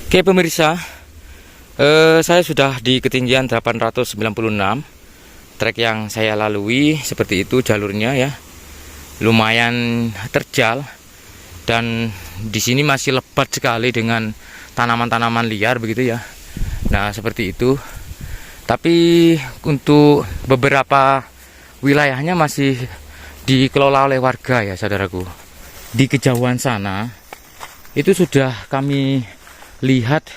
Oke pemirsa, saya sudah di ketinggian 896. Trek yang saya lalui seperti itu jalurnya ya, lumayan terjal dan di sini masih lebat sekali dengan tanaman-tanaman liar begitu ya. Nah seperti itu. Tapi untuk beberapa wilayahnya masih dikelola oleh warga ya saudaraku. Di kejauhan sana itu sudah kami lihat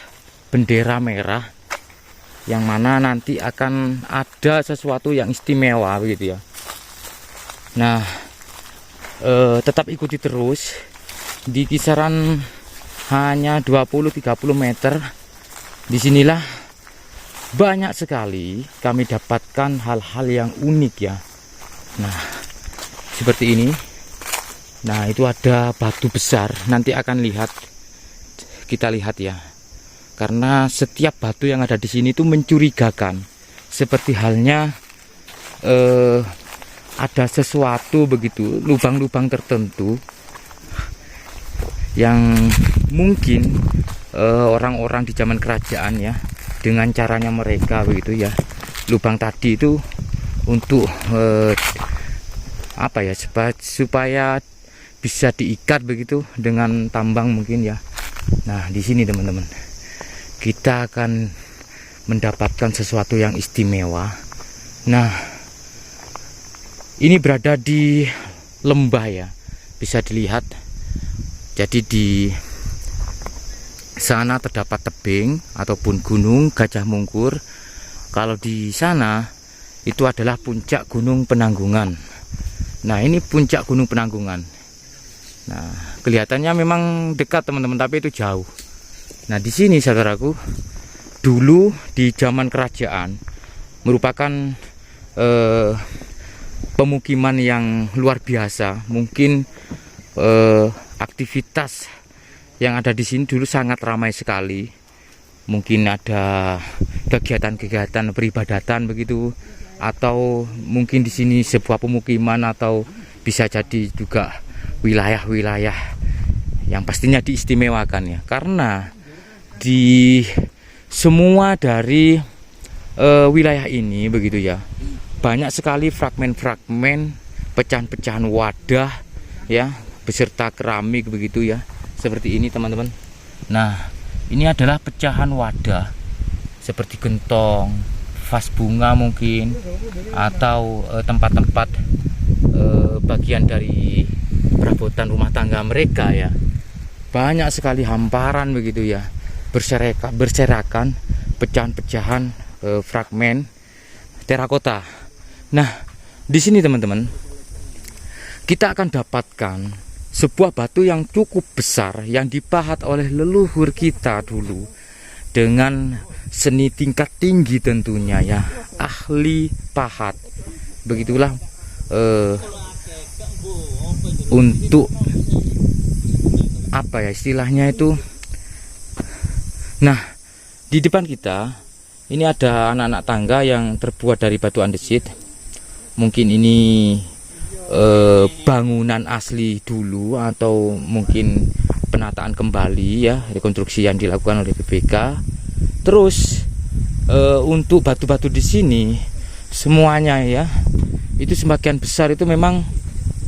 bendera merah yang mana nanti akan ada sesuatu yang istimewa begitu ya. Nah tetap ikuti terus di kisaran hanya 20-30 meter. Disinilah banyak sekali kami dapatkan hal-hal yang unik ya. Nah seperti ini. Nah itu ada batu besar, nanti akan kita lihat ya, karena setiap batu yang ada di sini itu mencurigakan, seperti halnya ada sesuatu begitu, lubang-lubang tertentu yang mungkin orang-orang di zaman kerajaan ya, dengan caranya mereka begitu ya, lubang tadi itu untuk apa ya, supaya bisa diikat begitu dengan tambang mungkin ya. Nah di sini teman-teman kita akan mendapatkan sesuatu yang istimewa. Nah ini berada di lembah ya, bisa dilihat. Jadi di sana terdapat tebing ataupun gunung Gajah Mungkur. Kalau di sana itu adalah puncak Gunung Penanggungan. Nah ini puncak Gunung Penanggungan. Nah, kelihatannya memang dekat teman-teman, tapi itu jauh. Nah, di sini saudaraku, dulu di zaman kerajaan merupakan pemukiman yang luar biasa. Mungkin aktivitas yang ada di sini dulu sangat ramai sekali. Mungkin ada kegiatan-kegiatan peribadatan begitu, atau mungkin di sini sebuah pemukiman, atau bisa jadi juga wilayah-wilayah yang pastinya diistimewakan ya, karena di semua dari wilayah ini begitu ya, banyak sekali fragmen-fragmen pecahan-pecahan wadah ya, beserta keramik begitu ya, seperti ini teman-teman. Nah ini adalah pecahan wadah seperti gentong, vas bunga mungkin, atau tempat-tempat bagian dari perabotan rumah tangga mereka ya. Banyak sekali hamparan begitu ya, berserakan pecahan-pecahan fragmen terakota. Nah di sini teman-teman kita akan dapatkan sebuah batu yang cukup besar yang dipahat oleh leluhur kita dulu dengan seni tingkat tinggi tentunya ya, ahli pahat. Begitulah untuk apa ya istilahnya itu. Nah di depan kita ini ada anak-anak tangga yang terbuat dari batu andesit. Mungkin ini bangunan asli dulu, atau mungkin penataan kembali ya, rekonstruksi yang dilakukan oleh BPK. Terus untuk batu-batu di sini semuanya ya, itu sebagian besar itu memang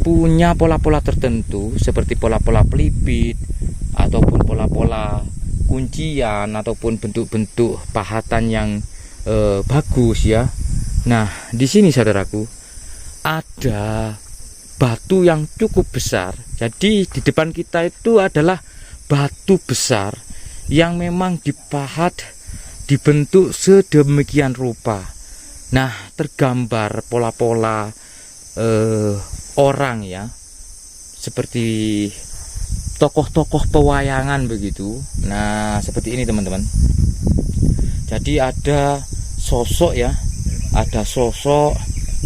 punya pola-pola tertentu, seperti pola-pola pelipit ataupun pola-pola kuncian ataupun bentuk-bentuk pahatan yang bagus ya. Nah di sini saudaraku ada batu yang cukup besar. Jadi di depan kita itu adalah batu besar yang memang dipahat, dibentuk sedemikian rupa. Nah tergambar pola-pola orang ya, seperti tokoh-tokoh pewayangan begitu. Nah seperti ini teman-teman. Jadi ada sosok ya, ada sosok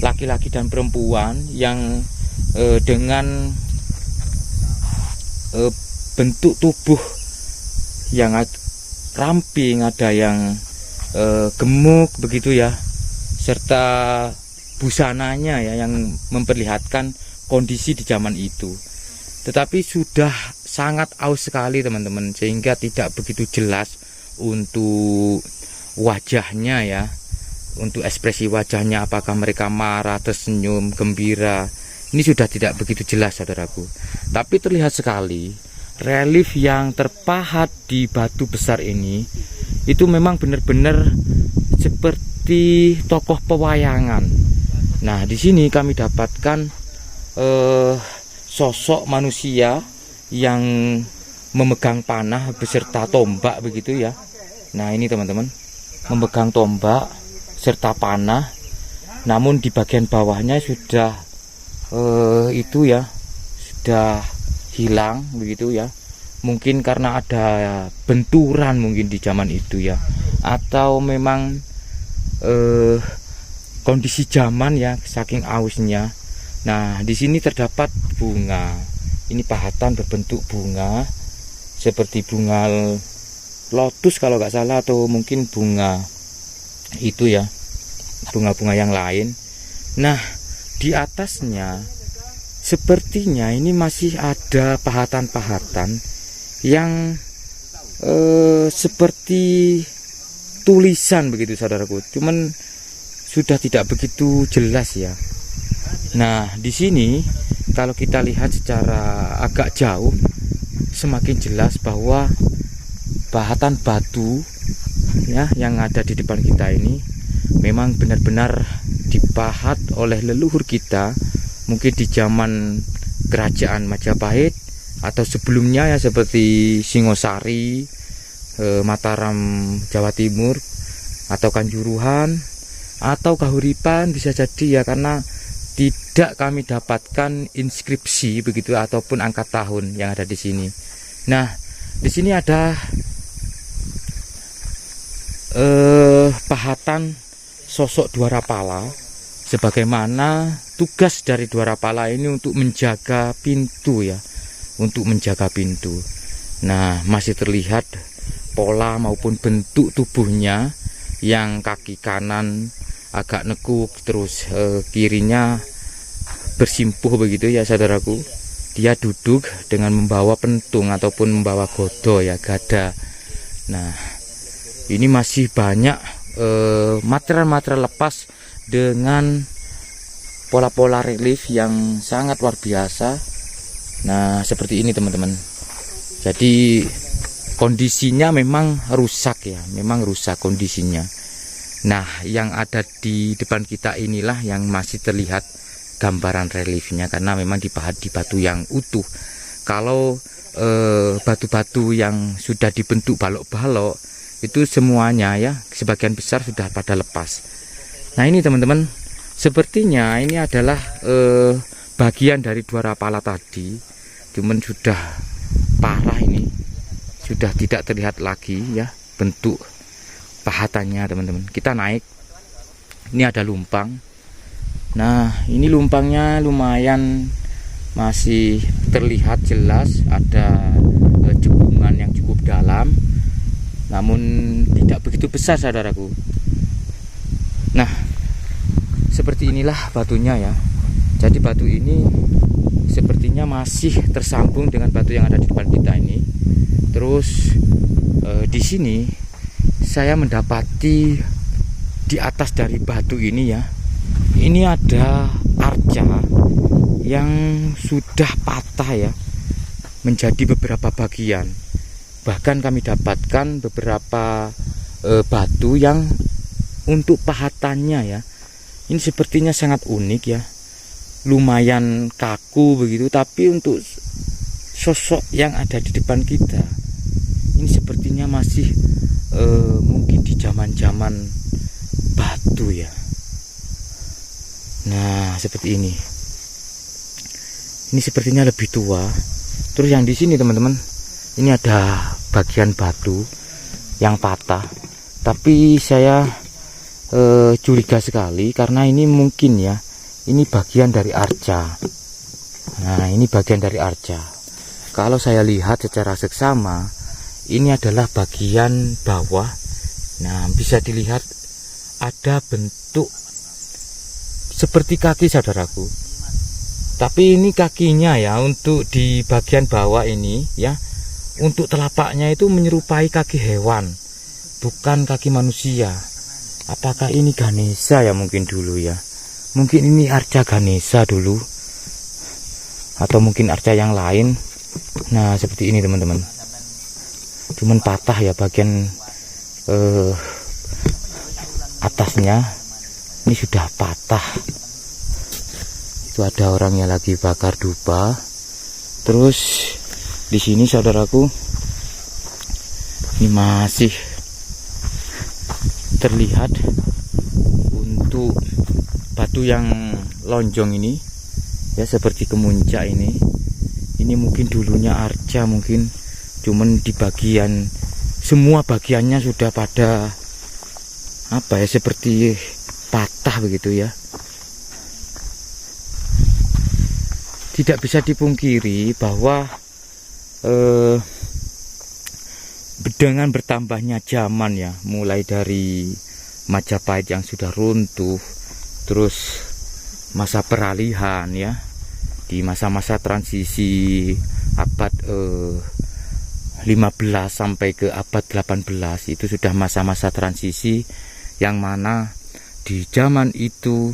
laki-laki dan perempuan yang dengan bentuk tubuh yang ramping, ada yang gemuk begitu ya, serta busananya ya yang memperlihatkan kondisi di zaman itu. Tetapi sudah sangat aus sekali teman-teman, sehingga tidak begitu jelas untuk wajahnya ya, untuk ekspresi wajahnya, apakah mereka marah, tersenyum, gembira. Ini sudah tidak begitu jelas saudaraku. Tapi terlihat sekali relief yang terpahat di batu besar ini, itu memang benar-benar seperti tokoh pewayangan. Nah, di sini kami dapatkan sosok manusia yang memegang panah beserta tombak begitu ya. Nah, ini teman-teman, memegang tombak serta panah, namun di bagian bawahnya sudah itu ya, sudah hilang begitu ya. Mungkin karena ada benturan mungkin di zaman itu ya, atau memang kondisi zaman ya, saking ausnya. Nah, di sini terdapat bunga. Ini pahatan berbentuk bunga, seperti bunga lotus kalau nggak salah, atau mungkin bunga itu ya, bunga-bunga yang lain. Nah, di atasnya sepertinya ini masih ada pahatan-pahatan yang seperti tulisan begitu saudaraku, cuman sudah tidak begitu jelas ya. Nah, di sini kalau kita lihat secara agak jauh, semakin jelas bahwa pahatan batu ya yang ada di depan kita ini memang benar-benar dipahat oleh leluhur kita, mungkin di zaman kerajaan Majapahit atau sebelumnya ya, seperti Singosari, Mataram Jawa Timur, atau Kanjuruhan, atau Kahuripan bisa jadi ya, karena tidak kami dapatkan inskripsi begitu ataupun angka tahun yang ada di sini. Nah, di sini ada pahatan sosok Dwarapala, sebagaimana tugas dari Dwarapala ini untuk menjaga pintu ya, untuk menjaga pintu. Nah, masih terlihat pola maupun bentuk tubuhnya, yang kaki kanan agak nekuk, terus kirinya bersimpuh begitu ya saudaraku. Dia duduk dengan membawa pentung ataupun membawa godo ya, gada. Nah, ini masih banyak material-material lepas dengan pola-pola relief yang sangat luar biasa. Nah, seperti ini teman-teman. Jadi kondisinya memang rusak ya, memang rusak kondisinya. Nah, yang ada di depan kita inilah yang masih terlihat gambaran reliefnya, karena memang dipahat di batu yang utuh. Kalau batu-batu yang sudah dibentuk balok-balok itu semuanya ya, sebagian besar sudah pada lepas. Nah, ini teman-teman, sepertinya ini adalah bagian dari Dwarapala tadi, cuman sudah parah, ini sudah tidak terlihat lagi ya bentuk pahatannya teman-teman. Kita naik, ini ada lumpang. Nah, ini lumpangnya lumayan masih terlihat jelas, ada cekungan yang cukup dalam, namun tidak begitu besar saudaraku. Nah, seperti inilah batunya ya. Jadi batu ini sepertinya masih tersambung dengan batu yang ada di depan kita ini. Terus di sini saya mendapati di atas dari batu ini ya, ini ada arca yang sudah patah ya, menjadi beberapa bagian. Bahkan kami dapatkan beberapa batu yang untuk pahatannya ya, ini sepertinya sangat unik ya, lumayan kaku begitu. Tapi untuk sosok yang ada di depan kita ini sepertinya masih mungkin di zaman-zaman batu ya. Nah, seperti ini. Ini sepertinya lebih tua. Terus yang di sini teman-teman, ini ada bagian batu yang patah. Tapi saya curiga sekali, karena ini mungkin ya, ini bagian dari arca. Nah, ini bagian dari arca. Kalau saya lihat secara seksama, ini adalah bagian bawah. Nah, bisa dilihat ada bentuk seperti kaki saudaraku. Tapi ini kakinya ya, untuk di bagian bawah ini ya, untuk telapaknya itu menyerupai kaki hewan, bukan kaki manusia. Apakah ini Ganesha ya mungkin dulu ya? Mungkin ini arca Ganesha dulu, atau mungkin arca yang lain. Nah seperti ini teman-teman. Cuman patah ya bagian atasnya. Ini sudah patah. Itu ada orang yang lagi bakar dupa. Terus di sini saudaraku, ini masih terlihat untuk batu yang lonjong ini ya, seperti kemuncak ini. Ini mungkin dulunya arca, mungkin cuman di bagian, semua bagiannya sudah pada apa ya, seperti patah begitu ya. Tidak bisa dipungkiri bahwa dengan bertambahnya zaman ya, mulai dari Majapahit yang sudah runtuh, terus masa peralihan ya, di masa-masa transisi abad 15 sampai ke abad 18, itu sudah masa-masa transisi yang mana di zaman itu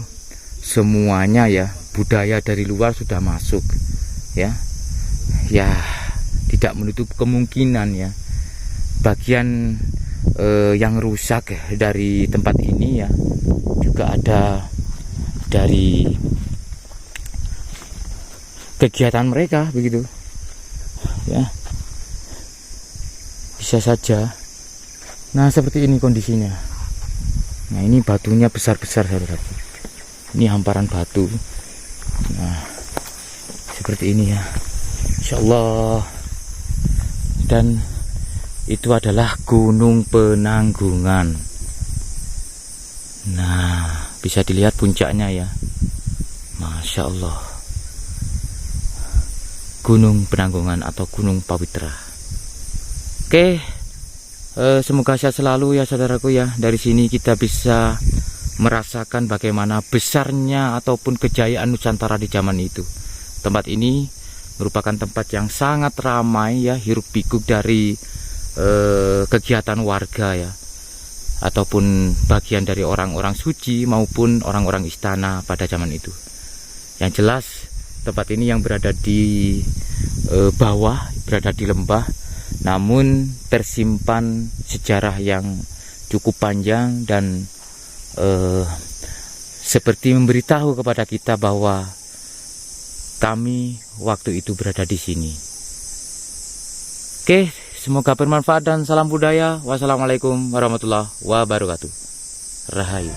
semuanya ya, budaya dari luar sudah masuk ya. Ya tidak menutup kemungkinan ya, bagian yang rusak dari tempat ini ya juga ada dari kegiatan mereka begitu ya, bisa saja. Nah seperti ini kondisinya. Nah ini batunya besar-besar saudara. Ini hamparan batu. Nah seperti ini ya, Insya Allah. Dan itu adalah Gunung Penanggungan. Nah bisa dilihat puncaknya ya, Masya Allah. Gunung Penanggungan atau Gunung Pawitra. Oke, semoga sehat selalu ya saudaraku ya. Dari sini kita bisa merasakan bagaimana besarnya ataupun kejayaan Nusantara di zaman itu. Tempat ini merupakan tempat yang sangat ramai ya, hiruk pikuk dari kegiatan warga ya, ataupun bagian dari orang-orang suci maupun orang-orang istana pada zaman itu. Yang jelas tempat ini yang berada di bawah, berada di lembah, namun tersimpan sejarah yang cukup panjang dan seperti memberitahu kepada kita bahwa kami waktu itu berada di sini. Oke, semoga bermanfaat dan salam budaya. Wassalamualaikum warahmatullahi wabarakatuh. Rahayu.